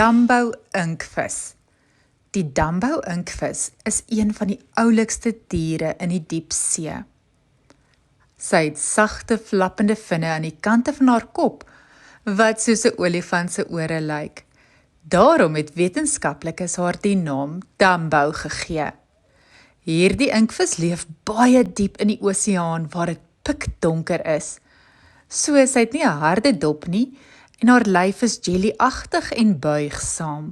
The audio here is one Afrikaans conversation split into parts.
dambou-inkvis. Die dambou-inkvis is een van die oulikste diere in die diepsee. Sy het sagte, flappende vinne aan die kante van haar kop, wat soos 'n olifant se ore lyk. Daarom het wetenskaplikes haar die naam dambou gegee. Hierdie inkvis leef baie diep in die oseaan waar dit pikdonker is. So sy het nie 'n harde dop nie en haar lyf is jellyagtig en buigsaam.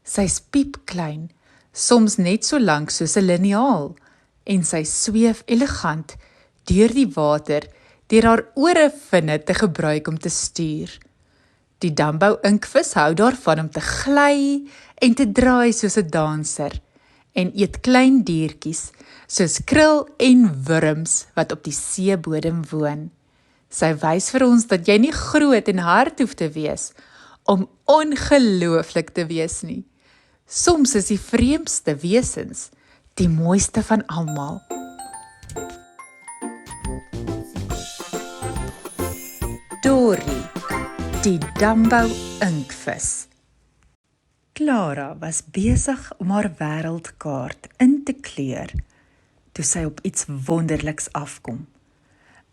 Sy's piepklein, soms net so lank soos 'n liniaal, en sy sweef elegant deur die water deur haar orevinne te gebruik om te stuur. Die dambou-inkvis hou daarvan om te gly en te draai soos 'n danser en eet klein diertjies soos krul en wurms wat op die seebodem woon. Sy wys vir ons dat jy nie groot en hard hoef te wees om ongelooflik te wees nie. Soms is die vreemdste wesens die mooiste van almal. Dory, die dambou-inkvis. Clara was besig om haar wêreldkaart in te kleur toe sy op iets wonderliks afkom.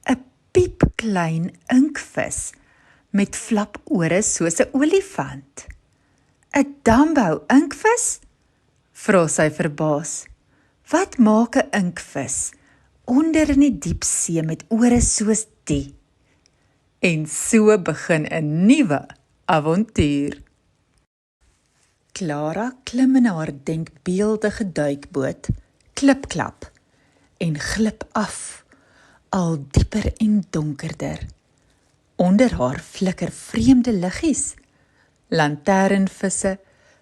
'n Piepklein inkvis met flapore soos 'n olifant. 'n Dambou-inkvis? Vra sy verbaas. Wat maak 'n inkvis onder in die diepsee met ore soos die? En so begin 'n nuwe avontuur. Clara klim in haar denkbeeldige duikboot, klipklap, en glip af, al dieper en donkerder. Onder haar flikker vreemde liggies, lanternvisse,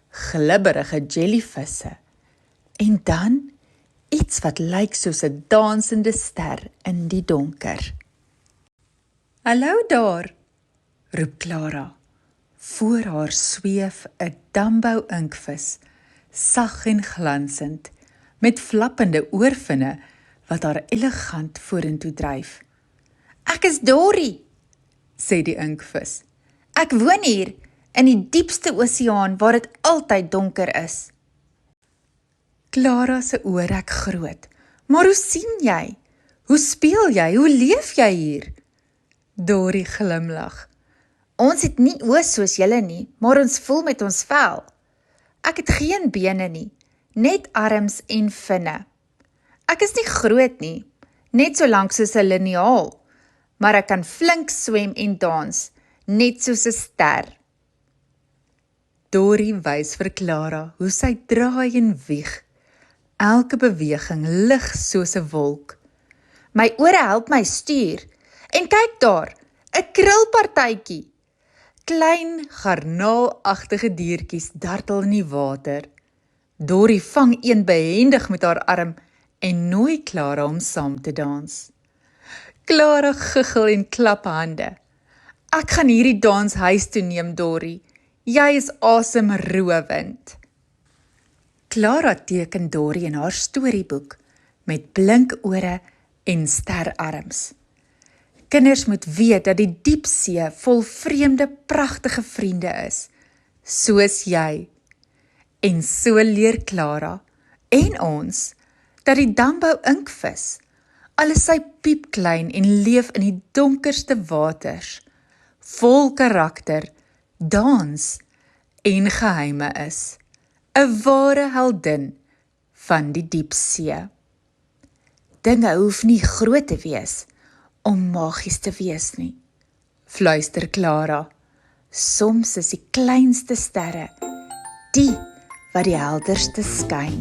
glibberige jellyvisse, en dan iets wat lyk soos 'n dansende ster in die donker. Hallo daar, roep Clara. Voor haar sweef 'n dambou-inkvis, sag en glansend, met flappende oorvinne wat haar elegant vorentoe dryf. Ek is Dory, sê die inkvis. Ek woon hier in die diepste oseaan waar dit altyd donker is. Clara se oë rek groot. Maar hoe sien jy? Hoe speel jy? Hoe leef jy hier? Dory glimlag. Ons het nie oë soos julle nie, maar ons voel met ons vel. Ek het geen bene nie, net arms en vinne. Ek is nie groot nie, net so lank soos 'n liniaal, maar ek kan flink swem en dans, net soos 'n ster. Dory wys vir Clara hoe sy draai en wieg, elke beweging lig soos 'n wolk. My ore help my stuur, en kyk daar, 'n krulpartytjie. Klein, garnaalagtige diertjies dartel in die water. Dory vang een behendig met haar arm en nooi Clara om saam te dans. Clara giggel en klap hande. Ek gaan hierdie dans huis toe neem, Dory. Jy is asemrowend. Clara teken Dory in haar storieboek met blink ore en sterarms. Kinders moet weet dat die diepsee vol vreemde, pragtige vriende is, soos jy. En so leer Clara en ons dat die dambou-inkvis, al is sy piepklein en leef in die donkerste waters, vol karakter, dans en geheime is, 'n ware heldin van die diepsee. Dinge hoef nie groot te wees om magies te wees nie, fluister Clara. Soms is die kleinste sterre die wat die helderste skyn.